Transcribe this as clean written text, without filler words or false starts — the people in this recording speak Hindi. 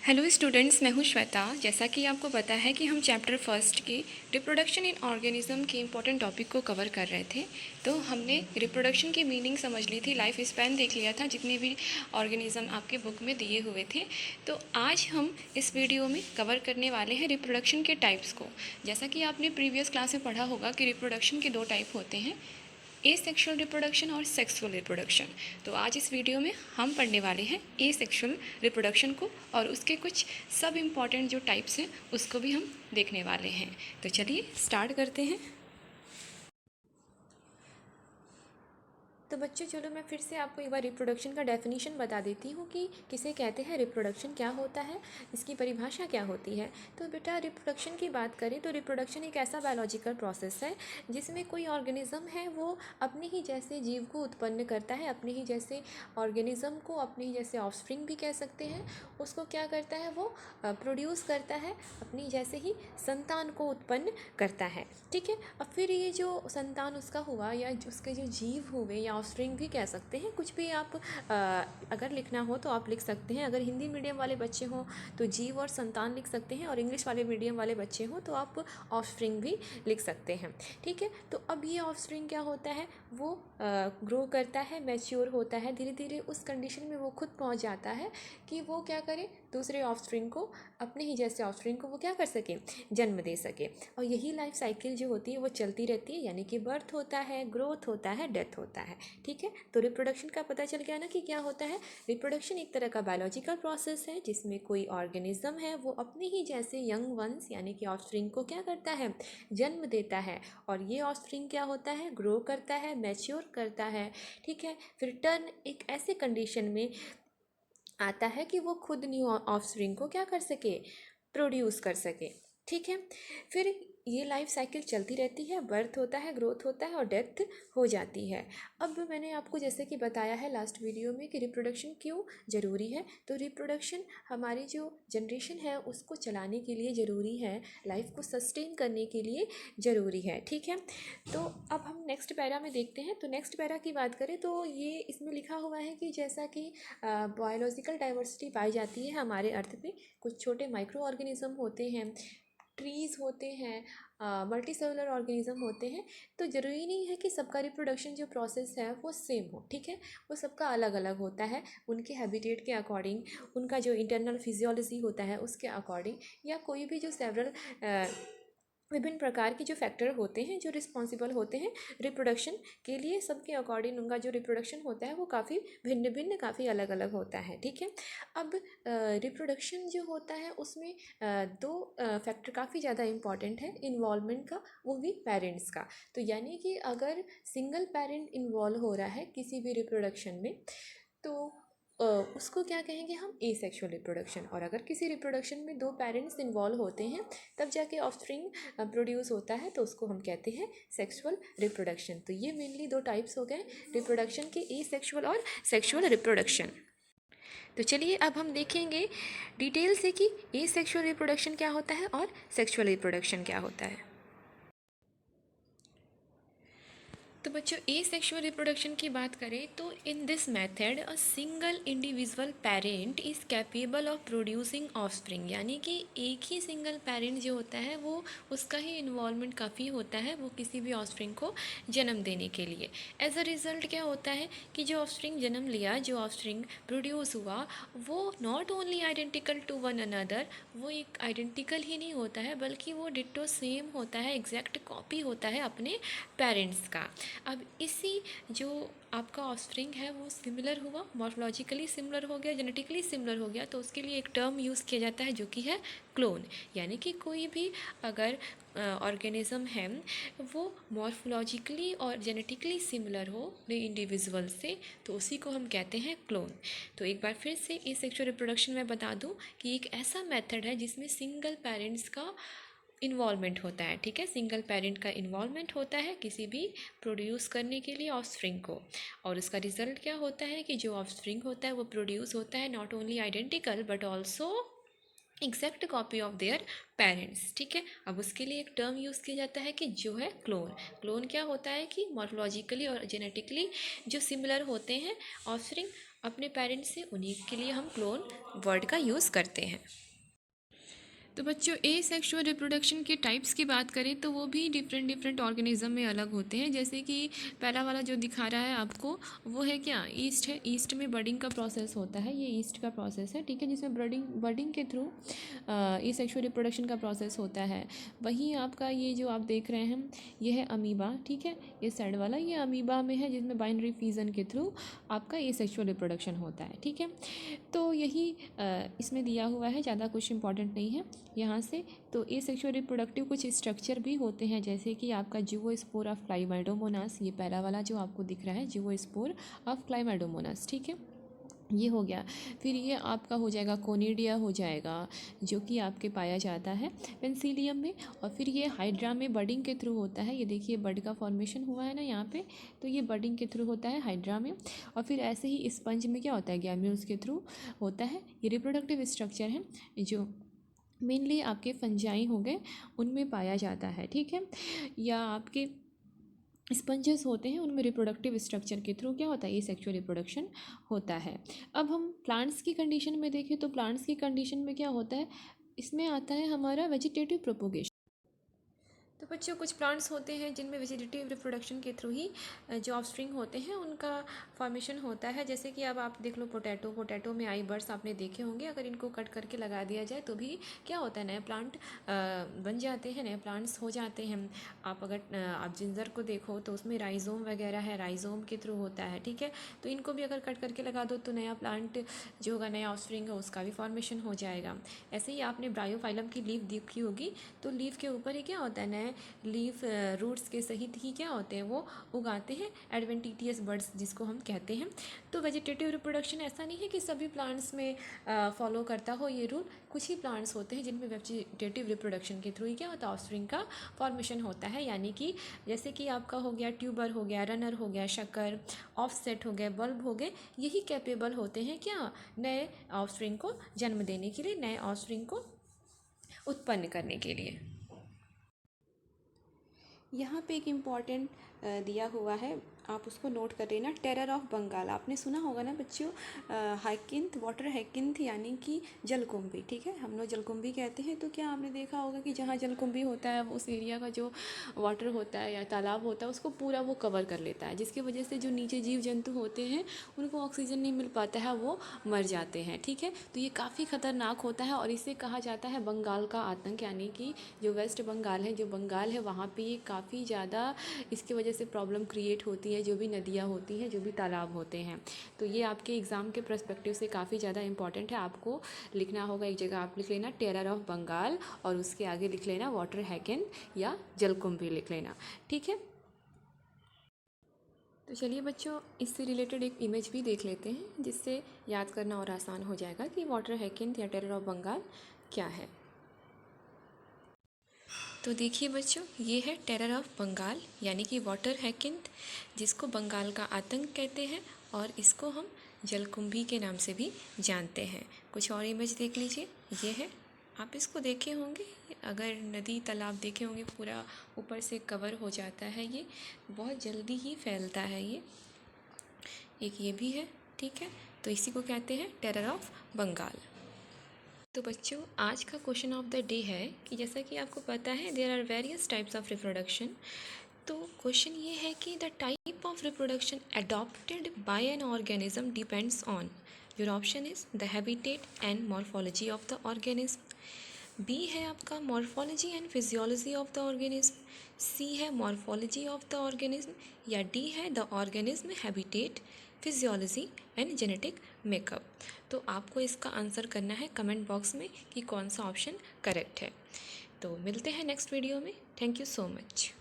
हेलो स्टूडेंट्स, मैं हूं श्वेता। जैसा कि आपको पता है कि हम चैप्टर फर्स्ट के रिप्रोडक्शन इन ऑर्गेनिज्म के इम्पोर्टेंट टॉपिक को कवर कर रहे थे। तो हमने रिप्रोडक्शन की मीनिंग समझ ली थी, लाइफ स्पैन देख लिया था, जितने भी ऑर्गेनिज्म आपके बुक में दिए हुए थे। तो आज हम इस वीडियो में कवर करने वाले हैं रिप्रोडक्शन के टाइप्स को। जैसा कि आपने प्रीवियस क्लास में पढ़ा होगा कि रिप्रोडक्शन के दो टाइप होते हैं, एसेक्सुअल रिप्रोडक्शन और सेक्सुअल रिप्रोडक्शन। तो आज इस वीडियो में हम पढ़ने वाले हैं एसेक्सुअल रिप्रोडक्शन को, और उसके कुछ सब इम्पॉर्टेंट जो टाइप्स हैं उसको भी हम देखने वाले हैं। तो चलिए स्टार्ट करते हैं। तो बच्चों चलो मैं फिर से आपको एक बार रिप्रोडक्शन का डेफिनेशन बता देती हूँ कि किसे कहते हैं, रिप्रोडक्शन क्या होता है, इसकी परिभाषा क्या होती है। तो बेटा रिप्रोडक्शन की बात करें तो रिप्रोडक्शन एक ऐसा बायोलॉजिकल प्रोसेस है जिसमें कोई ऑर्गेनिज्म है वो अपने ही जैसे जीव को उत्पन्न करता है, अपने ही जैसे ऑर्गेनिज्म को, अपने ही जैसे ऑफस्प्रिंग भी कह सकते हैं, उसको क्या करता है, वो प्रोड्यूस करता है, अपनी जैसे ही संतान को उत्पन्न करता है। ठीक है, अब फिर ये जो संतान उसका हुआ या उसके जो जीव हुए या ऑफस्प्रिंग भी कह सकते हैं, कुछ भी आप अगर लिखना हो तो आप लिख सकते हैं। अगर हिंदी मीडियम वाले बच्चे हों तो जीव और संतान लिख सकते हैं, और इंग्लिश वाले मीडियम वाले बच्चे हों तो आप ऑफस्प्रिंग भी लिख सकते हैं। ठीक है, तो अब ये ऑफस्प्रिंग क्या होता है, वो ग्रो करता है, मैच्योर होता है, धीरे धीरे उस कंडीशन में वो खुद पहुंच जाता है कि वो क्या करे, दूसरे ऑफस्प्रिंग को, अपने ही जैसे ऑफस्प्रिंग को वो क्या कर सके, जन्म दे सके। और यही लाइफ साइकिल जो होती है वो चलती रहती है, यानी कि बर्थ होता है, ग्रोथ होता है, डेथ होता है। ठीक है, तो रिप्रोडक्शन का पता चल गया ना कि क्या होता है। रिप्रोडक्शन एक तरह का बायोलॉजिकल प्रोसेस है जिसमें कोई ऑर्गेनिज्म है वो अपने ही जैसे यंग वंस यानी कि ऑफस्प्रिंग को क्या करता है, जन्म देता है। और ये ऑफस्प्रिंग क्या होता है, ग्रो करता है, मैच्योर करता है। ठीक है, फिर टर्न एक ऐसे कंडीशन में आता है कि वो खुद न्यू ऑफस्प्रिंग को क्या कर सके, प्रोड्यूस कर सके। ठीक है, फिर ये लाइफ साइकिल चलती रहती है, बर्थ होता है, ग्रोथ होता है और डेथ हो जाती है। अब मैंने आपको जैसे कि बताया है लास्ट वीडियो में कि रिप्रोडक्शन क्यों ज़रूरी है। तो रिप्रोडक्शन हमारी जो जनरेशन है उसको चलाने के लिए ज़रूरी है, लाइफ को सस्टेन करने के लिए ज़रूरी है। ठीक है, तो अब हम नेक्स्ट पैरा में देखते हैं। तो नेक्स्ट पैरा की बात करें तो ये इसमें लिखा हुआ है कि जैसा कि बायोलॉजिकल डाइवर्सिटी पाई जाती है हमारे अर्थ पे, कुछ छोटे माइक्रो ऑर्गेनिज्म होते हैं, ट्रीज़ होते हैं, मल्टी सेलुलर ऑर्गेनिज्म होते हैं। तो ज़रूरी नहीं है कि सबका रिप्रोडक्शन जो प्रोसेस है वो सेम हो। ठीक है, वो सबका अलग अलग होता है, उनके हैबिटेट के अकॉर्डिंग, उनका जो इंटरनल फिजियोलॉजी होता है उसके अकॉर्डिंग, या कोई भी जो सेवरल विभिन्न प्रकार के जो फैक्टर होते हैं जो रिस्पॉन्सिबल होते हैं रिप्रोडक्शन के लिए, सबके अकॉर्डिंग उनका जो रिप्रोडक्शन होता है वो काफ़ी भिन्न भिन्न, काफ़ी अलग अलग होता है। ठीक है, अब रिप्रोडक्शन जो होता है उसमें दो फैक्टर काफ़ी ज़्यादा इम्पॉर्टेंट है इन्वॉल्वमेंट का, वो भी पेरेंट्स का। तो यानी कि अगर सिंगल पेरेंट इन्वॉल्व हो रहा है किसी भी रिप्रोडक्शन में तो उसको क्या कहेंगे हम, एसेक्सुअल रिप्रोडक्शन। और अगर किसी रिप्रोडक्शन में दो पेरेंट्स इन्वॉल्व होते हैं तब जाके ऑफस्प्रिंग प्रोड्यूस होता है तो उसको हम कहते हैं सेक्सुअल रिप्रोडक्शन। तो ये मेनली दो टाइप्स हो गए रिप्रोडक्शन के, एसेक्सुअल और सेक्सुअल रिप्रोडक्शन। तो चलिए अब हम देखेंगे डिटेल से कि एसेक्सुअल रिप्रोडक्शन क्या होता है और सेक्सुअल रिप्रोडक्शन क्या होता है। तो बच्चों एसेक्सुअल रिप्रोडक्शन की बात करें तो in this method a single individual parent is capable of producing offspring, यानी कि एक ही सिंगल पेरेंट जो होता है वो, उसका ही इन्वॉल्वमेंट काफ़ी होता है वो किसी भी ऑफस्प्रिंग को जन्म देने के लिए। एज अ रिज़ल्ट क्या होता है कि जो ऑफस्प्रिंग जन्म लिया, जो ऑफस्प्रिंग प्रोड्यूस हुआ, वो not only identical to one another, वो एक आइडेंटिकल ही नहीं होता है बल्कि वो डिट्टो सेम होता है, एग्जैक्ट कॉपी होता है अपने पेरेंट्स का। अब इसी जो आपका ऑफस्प्रिंग है वो सिमिलर हुआ, मॉर्फोलॉजिकली सिमिलर हो गया, जेनेटिकली सिमिलर हो गया, तो उसके लिए एक टर्म यूज़ किया जाता है जो कि है क्लोन। यानी कि कोई भी अगर ऑर्गेनिज्म है वो मॉर्फोलॉजिकली और जेनेटिकली सिमिलर हो इंडिविजुअल से, तो उसी को हम कहते हैं क्लोन। तो एक बार फिर से एसेक्सुअल रिप्रोडक्शन में बता दूं कि एक ऐसा मेथड है जिसमें सिंगल पेरेंट्स का इन्वॉल्वमेंट होता है। ठीक है, सिंगल पेरेंट का इन्वॉल्वमेंट होता है किसी भी प्रोड्यूस करने के लिए ऑफस्प्रिंग को, और उसका रिजल्ट क्या होता है कि जो ऑफस्प्रिंग होता है वो प्रोड्यूस होता है not only identical but also exact copy of their parents. ठीक है, अब उसके लिए एक टर्म यूज़ किया जाता है कि जो है क्लोन। क्लोन क्या होता है कि मॉर्फोलॉजिकली और जेनेटिकली जो सिमिलर होते हैं ऑफस्प्रिंग, अपने पेरेंट्स से, उन्हीं के लिए हम क्लोन वर्ड का यूज़ करते हैं। तो बच्चों, ए सेक्शुअल रिप्रोडक्शन के टाइप्स की बात करें तो वो भी डिफरेंट डिफरेंट ऑर्गेनिज्म में अलग होते हैं। जैसे कि पहला वाला जो दिखा रहा है आपको, वो है क्या, ईस्ट है। ईस्ट में बर्डिंग का प्रोसेस होता है, ये ईस्ट का प्रोसेस है, ठीक है, जिसमें बर्डिंग के थ्रू ए सेक्शुअल रिप्रोडक्शन का प्रोसेस होता है। वहीं आपका ये जो आप देख रहे हैं, ये है अमीबा, ठीक है, ये साइड वाला ये अमीबा में है, जिसमें बाइनरी फ्यूजन के थ्रू आपका ए सेक्शुअल रिप्रोडक्शन होता है, ठीक है। तो यही इसमें दिया हुआ है, ज़्यादा कुछ इंपॉर्टेंट नहीं है यहाँ से। तो ए सेक्शुअल रिप्रोडक्टिव कुछ स्ट्रक्चर भी होते हैं, जैसे कि आपका जियोस्पोर ऑफ क्लाइमेडोमोनास, ये पहला वाला जो आपको दिख रहा है, जियोस्पोर ऑफ क्लाइमेडोमोनास, ठीक है, ये हो गया। फिर ये आपका हो जाएगा कोनिडिया हो जाएगा, जो कि आपके पाया जाता है पेंसिलियम में। और फिर ये हाइड्रा में बडिंग के थ्रू होता है, ये देखिए बड का फॉर्मेशन हुआ है ना यहाँ पे, तो ये बडिंग के थ्रू होता है हाइड्रा में। और फिर ऐसे ही स्पंज में क्या होता है, गैम्यूल्स के थ्रू होता है। ये रिप्रोडक्टिव स्ट्रक्चर है जो मेनली आपके फंजाई हो गए उनमें पाया जाता है, ठीक है। या आपके स्पंजेस होते हैं, उनमें रिप्रोडक्टिव स्ट्रक्चर के थ्रू क्या होता है, ये सेक्सुअल रिप्रोडक्शन होता है। अब हम प्लांट्स की कंडीशन में देखें तो प्लांट्स की कंडीशन में क्या होता है, इसमें आता है हमारा वेजिटेटिव प्रोपोगेशन। तो बच्चों, कुछ प्लांट्स होते हैं जिनमें वेजिटेटिव रिप्रोडक्शन के थ्रू ही जो ऑफस्प्रिंग होते हैं उनका फॉर्मेशन होता है। जैसे कि अब आप देख लो पोटैटो में आई बर्ड्स आपने देखे होंगे, अगर इनको कट करके लगा दिया जाए तो भी क्या होता है, नए प्लांट बन जाते हैं, नए प्लांट्स हो जाते हैं। आप अगर आप जिंजर को देखो तो उसमें राइजोम वगैरह है, राइजोम के थ्रू होता है, ठीक है। तो इनको भी अगर कट करके लगा दो तो नया प्लांट जो होगा, नया ऑफस्प्रिंग है, उसका भी फॉर्मेशन हो जाएगा। ऐसे ही आपने ब्रायोफाइलम की लीफ देखी होगी, तो लीफ के ऊपर ही क्या होता है, नए लीफ रूट्स के सहित ही क्या होते हैं, वो उगाते हैं एडवेंटिटियस बर्ड्स जिसको हम कहते हैं। तो वेजिटेटिव रिप्रोडक्शन ऐसा नहीं है कि सभी प्लांट्स में फॉलो करता हो ये रूल। कुछ ही प्लांट्स होते हैं जिनमें वेजिटेटिव रिप्रोडक्शन के थ्रू ही क्या होता है, ऑफस्प्रिंग का फॉर्मेशन होता है। यानी कि जैसे कि आपका हो गया ट्यूबर, हो गया रनर, हो गया शक्कर, ऑफसेट हो गया, बल्ब हो गए, यही कैपेबल होते हैं क्या, नए ऑफस्प्रिंग को जन्म देने के लिए, नए ऑफस्प्रिंग को उत्पन्न करने के लिए। यहाँ पे एक इम्पॉर्टेंट दिया हुआ है, आप उसको नोट कर लेना, टेरर ऑफ बंगाल। आपने सुना होगा ना बच्चों, हाइकिंथ, वाटर हाइकिंथ यानी कि जलकुंभी, ठीक है, हम लोग जलकुंभी कहते हैं। तो क्या आपने देखा होगा कि जहाँ जलकुंभी होता है उस एरिया का जो वाटर होता है या तालाब होता है उसको पूरा वो कवर कर लेता है, जिसकी वजह से जो नीचे जीव जंतु होते हैं उनको ऑक्सीजन नहीं मिल पाता है, वो मर जाते हैं, ठीक है। तो ये काफ़ी ख़तरनाक होता है और इसे कहा जाता है बंगाल का आतंक। यानी कि जो वेस्ट बंगाल है, जो बंगाल है, वहाँ पे ये काफ़ी ज़्यादा इसकी वजह से प्रॉब्लम क्रिएट होती है, जो भी नदियाँ होती हैं, जो भी तालाब होते हैं। तो ये आपके एग्ज़ाम के पर्सपेक्टिव से काफ़ी ज़्यादा इंपॉर्टेंट है। आपको लिखना होगा, एक जगह आप लिख लेना टेरर ऑफ बंगाल और उसके आगे लिख लेना वाटर हैकेन या जलकुंभी लिख लेना, ठीक है। तो चलिए बच्चों, इससे रिलेटेड एक इमेज भी देख लेते हैं, जिससे याद करना और आसान हो जाएगा कि वाटर हैकेन या टेरर ऑफ बंगाल क्या है। तो देखिए बच्चों, ये है टेरर ऑफ बंगाल यानी कि वाटर हैकिंथ, जिसको बंगाल का आतंक कहते हैं और इसको हम जलकुंभी के नाम से भी जानते हैं। कुछ और इमेज देख लीजिए, ये है, आप इसको देखे होंगे, अगर नदी तालाब देखे होंगे पूरा ऊपर से कवर हो जाता है, ये बहुत जल्दी ही फैलता है। एक ये भी है, ठीक है। तो इसी को कहते हैं टेरर ऑफ बंगाल। तो बच्चों, आज का क्वेश्चन ऑफ द डे है कि जैसा कि आपको पता है there are various types of reproduction. तो क्वेश्चन ये है कि the type of reproduction adopted by an organism depends on, your option is the habitat and morphology of the organism. B है आपका morphology and physiology of the organism, C है मॉर्फोलॉजी ऑफ द ऑर्गेनिज्म, या डी है the organism habitat physiology and genetic makeup. तो आपको इसका आंसर करना है कमेंट बॉक्स में कि कौन सा ऑप्शन करेक्ट है। तो मिलते हैं नेक्स्ट वीडियो में। Thank you so much.